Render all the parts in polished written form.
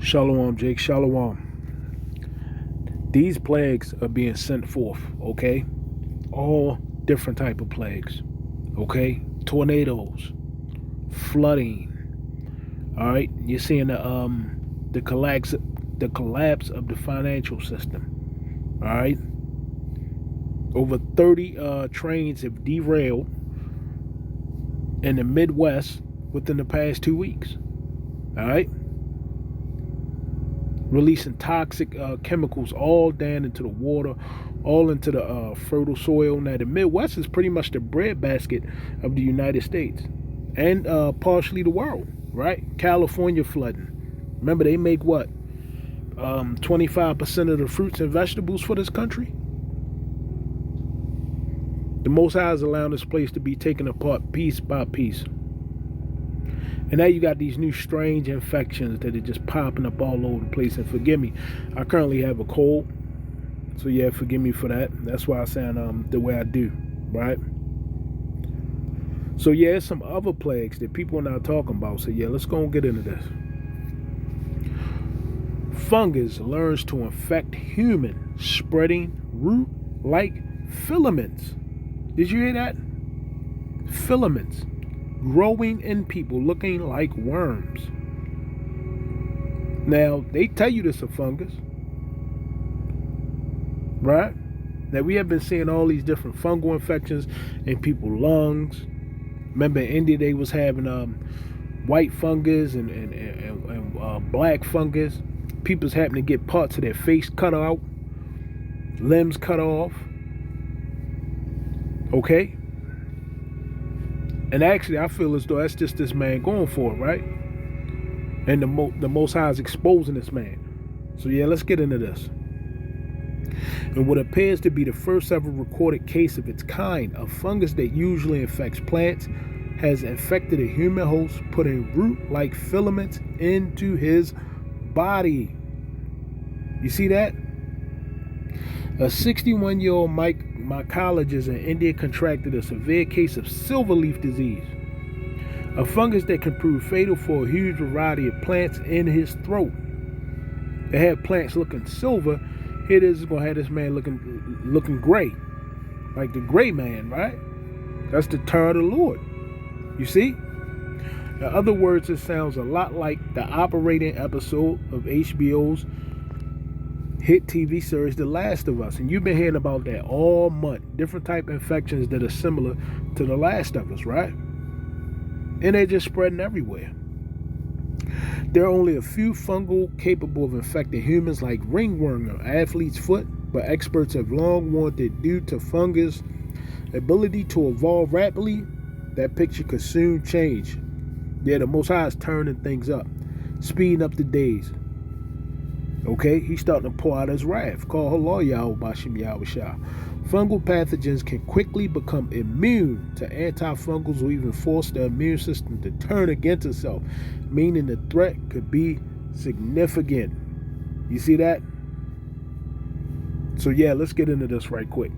Shalom, Jake. Shalom. These plagues are being sent forth, okay? All different type of plagues, okay? Tornadoes, flooding. All right, you're seeing the collapse of the financial system. All right, over 30 trains have derailed in the Midwest within the past 2 weeks. All right, releasing toxic chemicals all down into the water, all into the fertile soil. Now, the Midwest is pretty much the breadbasket of the United States and partially the world, right? California flooding. Remember, they make what? 25% of the fruits and vegetables for this country? The Most High is allowing this place to be taken apart piece by piece. And now you got these new strange infections that are just popping up all over the place. And forgive me, I currently have a cold. So yeah, forgive me for that. That's why I sound the way I do, right? So yeah, there's some other plagues that people are not talking about. So yeah, let's go and get into this. Fungus learns to infect human, spreading root-like filaments. Did you hear that? Filaments growing in people looking like worms. Now, they tell you this is a fungus, right? Now, we have been seeing all these different fungal infections in people's lungs. Remember in India, they was having white fungus and black fungus. People's having to get parts of their face cut out, limbs cut off. Okay? And actually, I feel as though that's just this man going for it, right? And the Most High is exposing this man. So yeah, let's get into this. And what appears to be the first ever recorded case of its kind, a fungus that usually infects plants, has infected a human host, putting root-like filaments into his body. You see that? A 61-year-old mycologist in India contracted a severe case of silverleaf disease, a fungus that can prove fatal for a huge variety of plants in his throat. They had plants looking silver. Here it is going to have this man looking gray, like the gray man, right? That's the terror of the Lord. You see? In other words, it sounds a lot like the operating episode of HBO's hit TV series The Last of Us. And you've been hearing about that all month. Different type of infections that are similar to The Last of Us, right? And they're just spreading everywhere. There are only a few fungal capable of infecting humans, like ringworm or athlete's foot, but experts have long warned that due to fungus' ability to evolve rapidly, that picture could soon change. Yeah, the Most High is turning things up, speeding up the days. Okay, he's starting to pour out his wrath. Call Allah Yahweh Bashim Yahweh Shah. Fungal pathogens can quickly become immune to antifungals or even force the immune system to turn against itself, meaning the threat could be significant. You see that? So yeah, let's get into this right quick.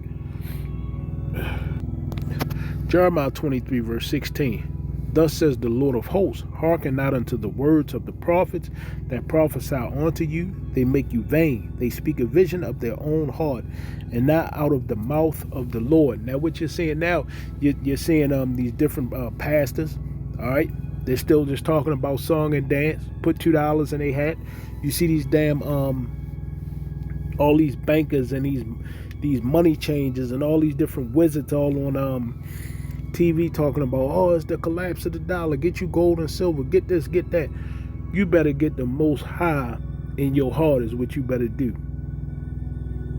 Jeremiah 23 verse 16. Thus says the Lord of hosts, hearken not unto the words of the prophets that prophesy unto you. They make you vain. They speak a vision of their own heart, and not out of the mouth of the Lord. Now, what you're seeing now, you're seeing these different pastors, all right? They're still just talking about song and dance. Put $2 in their hat. You see these damn, all these bankers and these money changers and all these different wizards all on TV talking about, oh, it's the collapse of the dollar. Get you gold and silver. Get this, get that. You better get the Most High in your heart is what you better do.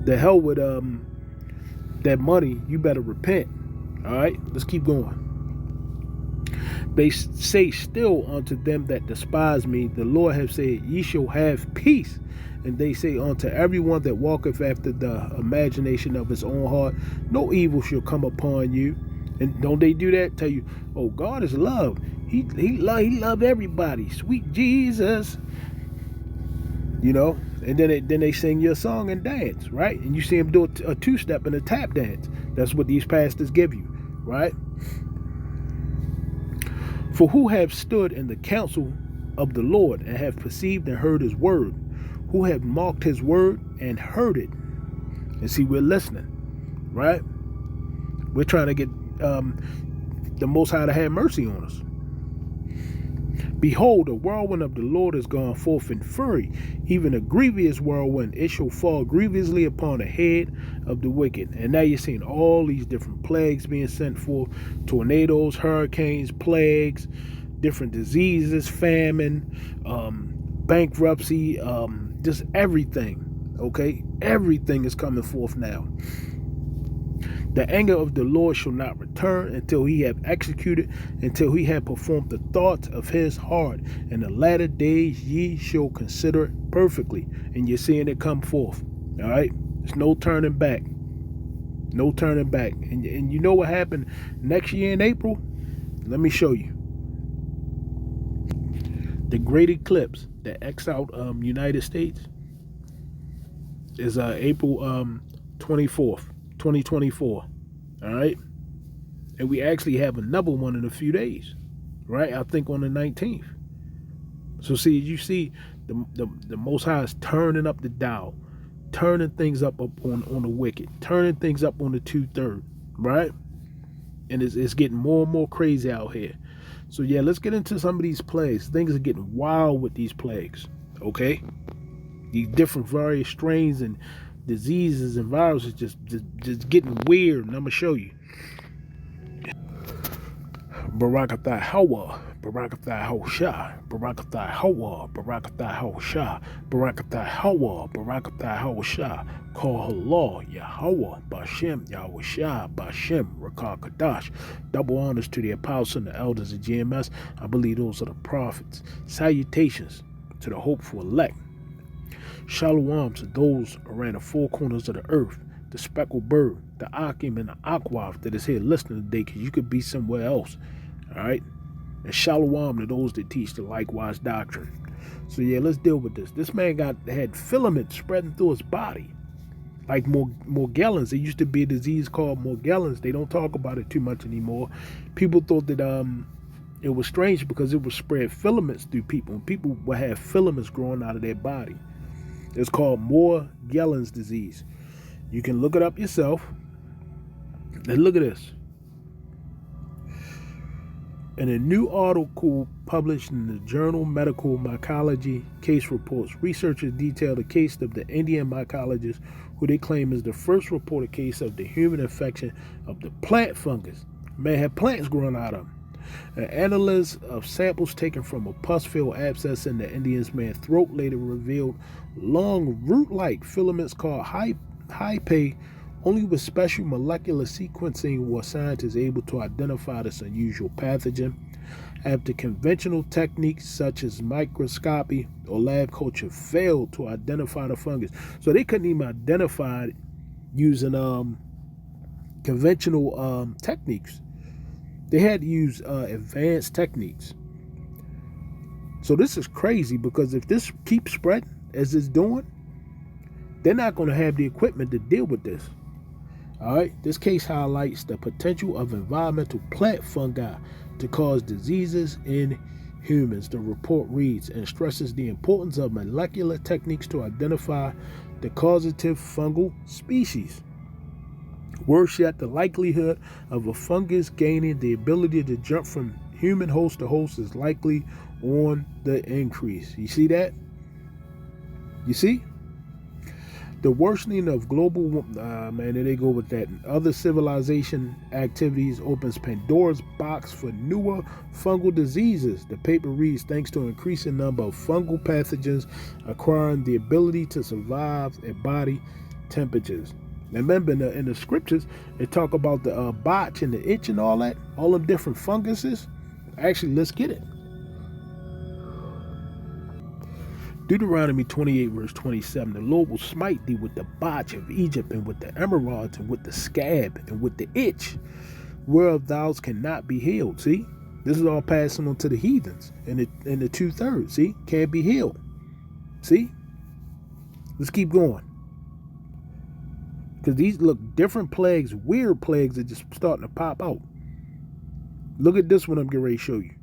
The hell with that money. You better repent. All right, let's keep going. They say still unto them that despise me, the Lord hath said, ye shall have peace. And they say unto everyone that walketh after the imagination of his own heart, no evil shall come upon you. And don't they do that? Tell you, oh, God is love. He love everybody. Sweet Jesus. You know, and then they sing your song and dance, right? And you see them do a two-step and a tap dance. That's what these pastors give you, right? For who have stood in the council of the Lord, and have perceived and heard his word, who have marked his word and heard it. And see, we're listening, right? We're trying to get the Most High to have mercy on us. Behold, the whirlwind of the Lord is gone forth in fury, even a grievous whirlwind. It shall fall grievously upon the head of the wicked. And now you're seeing all these different plagues being sent forth: tornadoes, hurricanes, plagues, different diseases, famine, bankruptcy, just everything. Okay, everything is coming forth now. The anger of the Lord shall not return until he have executed, until he have performed the thoughts of his heart. In the latter days ye shall consider it perfectly. And you're seeing it come forth. All right? There's no turning back. No turning back. And you know what happened next year in April? Let me show you. The great eclipse that X out United States is April 24th. 2024. All right, and we actually have another one in a few days, right? I think on the 19th. So see, you see the Most High is turning up the dial, turning things up on the wicked, turning things up on the 2/3, right? And it's getting more and more crazy out here. So yeah, let's get into some of these plagues. Things are getting wild with these plagues. Okay, these different various strains and diseases and viruses just getting weird, and I'm gonna show you. Barakathai Hawa, Barakathai Hosha, Barakathai Hawa, Barakathai Hosha, Barakathai Hawa, Barakathai Hosha, Call Allah, Yahweh, Bashem, Yahweh Bashem, Rakah Kadash. Double honors to the apostles and the elders of GMS. I believe those are the prophets. Salutations to the hopeful elect. Shalom to those around the four corners of the earth, the speckled bird, the Akim, and the Aquaf that is here listening today, because you could be somewhere else. All right? And shalom to those that teach the likewise doctrine. So yeah, let's deal with this. This man had filaments spreading through his body, like Morgellons. There used to be a disease called Morgellons. They don't talk about it too much anymore. People thought that it was strange because it would spread filaments through people, and people would have filaments growing out of their body. It's called Morgellons disease. You can look it up yourself. And look at this. In a new article published in the journal Medical Mycology Case Reports, researchers detail the case of the Indian mycologist who they claim is the first reported case of the human infection of the plant fungus. Man had plants growing out of him. An analysis of samples taken from a pus-filled abscess in the Indian's man's throat later revealed long root-like filaments called hypae. Only with special molecular sequencing were scientists able to identify this unusual pathogen. After conventional techniques such as microscopy or lab culture failed to identify the fungus, so they couldn't even identify it using conventional techniques. They had to use advanced techniques. So this is crazy, because if this keeps spreading as it's doing, they're not going to have the equipment to deal with this. All right. This case highlights the potential of environmental plant fungi to cause diseases in humans. The report reads and stresses the importance of molecular techniques to identify the causative fungal species. Worse yet, the likelihood of a fungus gaining the ability to jump from human host to host is likely on the increase. You see that? You see? The worsening of global, there they go with that. Other civilization activities opens Pandora's box for newer fungal diseases. The paper reads, thanks to an increasing number of fungal pathogens acquiring the ability to survive at body temperatures. Now remember, in the scriptures, they talk about the botch and the itch and all that, all them different funguses. Actually, let's get it. Deuteronomy 28 verse 27, the Lord will smite thee with the botch of Egypt, and with the emeralds, and with the scab, and with the itch, whereof thou cannot be healed. See, this is all passing on to the heathens in the 2/3. See, can't be healed. See, let's keep going, because these look different plagues, weird plagues, are just starting to pop out. Look at this one I'm getting ready to show you.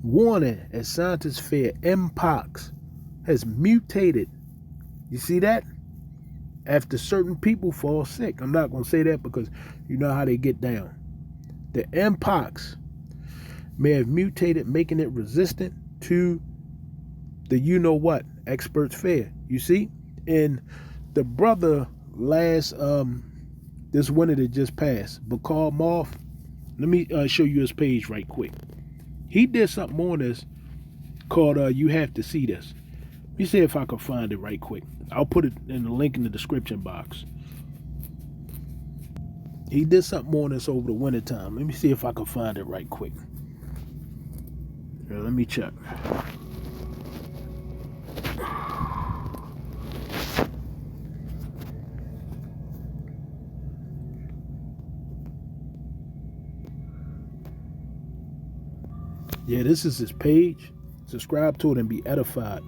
warning as scientists fear Mpox has mutated. You see that? After certain people fall sick. I'm not going to say that because you know how they get down. The Mpox may have mutated, making it resistant to the you know what experts fear. You see? And the brother last this winter that just passed, Bakar Moth, let me show you his page right quick. He did something on this called You Have to See This. Let me see if I can find it right quick. I'll put it in the link in the description box. He did something on this over the winter time. Let me see if I can find it right quick. Let me check. Yeah, this is his page. Subscribe to it and be edified.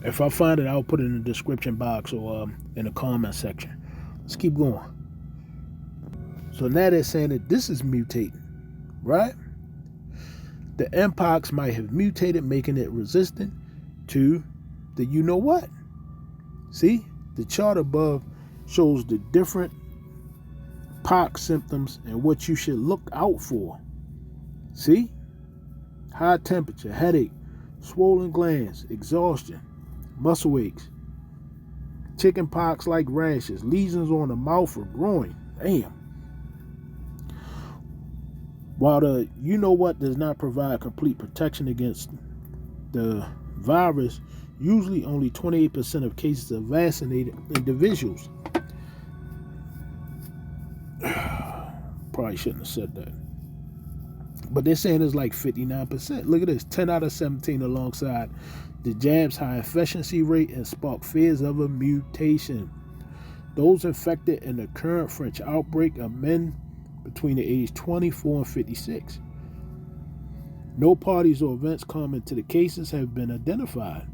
If I find it, I'll put it in the description box or in the comment section. Let's keep going. So now they're saying that this is mutating, right? The Mpox might have mutated, making it resistant to the you know what. See, the chart above shows the different pox symptoms and what you should look out for. See? High temperature, headache, swollen glands, exhaustion, muscle aches, chicken pox like rashes, lesions on the mouth or groin. Damn. While the you know what does not provide complete protection against the virus, usually only 28% of cases of vaccinated individuals. Probably shouldn't have said that. But they're saying it's like 59%. Look at this, 10 out of 17 alongside the jab's high efficiency rate and spark fears of a mutation. Those infected in the current French outbreak are men between the age 24 and 56. No parties or events common to the cases have been identified.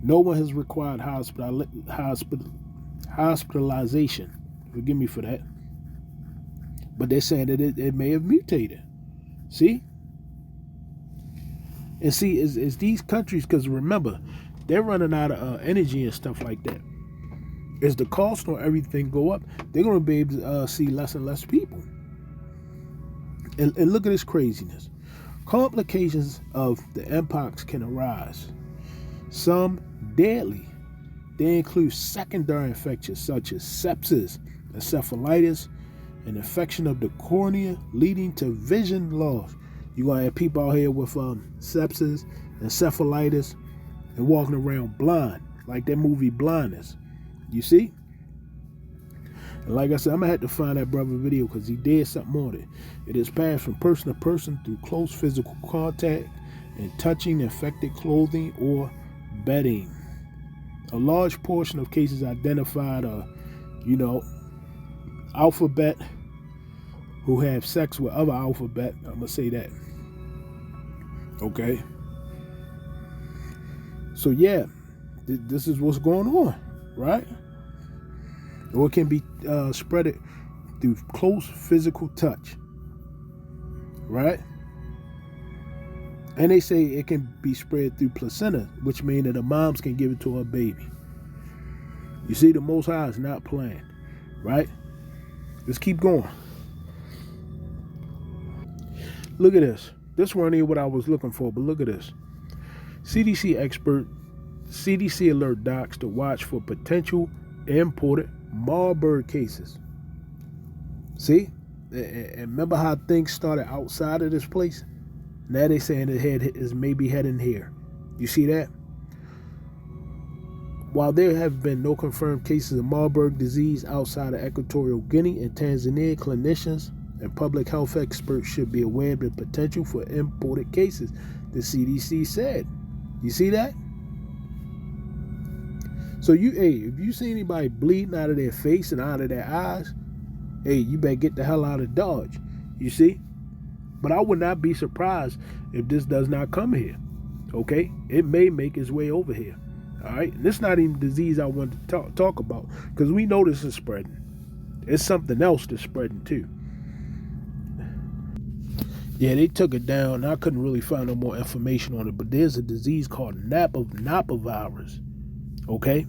No one has required hospitalization. Forgive me for that. But they're saying that it may have mutated. See? And see, is these countries, because remember, they're running out of energy and stuff like that. As the cost on everything go up, they're going to be able to see less and less people. And look at this craziness. Complications of the Mpox can arise. Some deadly. They include secondary infections such as sepsis, encephalitis, an infection of the cornea leading to vision loss. You're going to have people out here with sepsis, encephalitis, and walking around blind, like that movie Blindness. You see? And like I said, I'm going to have to find that brother video because he did something on it. It is passed from person to person through close physical contact and touching infected clothing or bedding. A large portion of cases identified are, alphabet who have sex with other alphabet. I'm gonna say that. Okay. So yeah, this is what's going on, right? Or it can be spread through close physical touch, right? And they say it can be spread through placenta, which means that the moms can give it to her baby. You see, the Most High is not playing, right? Let's keep going. Look at this. This wasn't even what I was looking for, but look at this. CDC alert docs to watch for potential imported Marburg cases. See? And remember how things started outside of this place? Now they're saying it is maybe heading here. You see that? While there have been no confirmed cases of Marburg disease outside of Equatorial Guinea and Tanzania, clinicians and public health experts should be aware of the potential for imported cases, the CDC said. You see that? So if you see anybody bleeding out of their face and out of their eyes, you better get the hell out of Dodge. You see? But I would not be surprised if this does not come here. Okay? It may make its way over here. All right? And this is not even disease I want to talk about, because we know this is spreading. It's something else that's spreading too. Yeah, they took it down. I couldn't really find no more information on it, but there's a disease called Napa virus. Okay.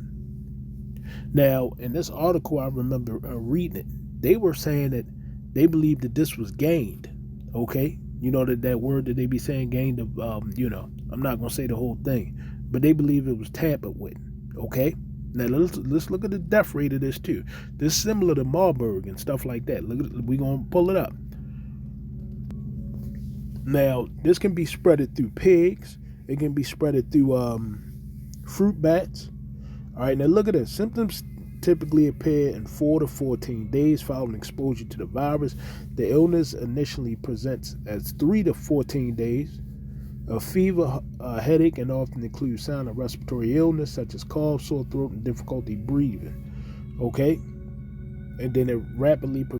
Now, in this article, I remember reading it. They were saying that they believed that this was gained. Okay, you know that word that they be saying gained of. I'm not gonna say the whole thing, but they believe it was tampered with. Okay. Now let's look at the death rate of this too. This is similar to Marburg and stuff like that. We gonna pull it up. Now this can be spreaded through pigs. It can be spreaded through fruit bats. All right, now look at this. Symptoms typically appear in 4 to 14 days following exposure to the virus. The illness initially presents as 3 to 14 days. A fever, a headache, and often includes signs of respiratory illness such as cough, sore throat, and difficulty breathing. Okay? And then it rapidly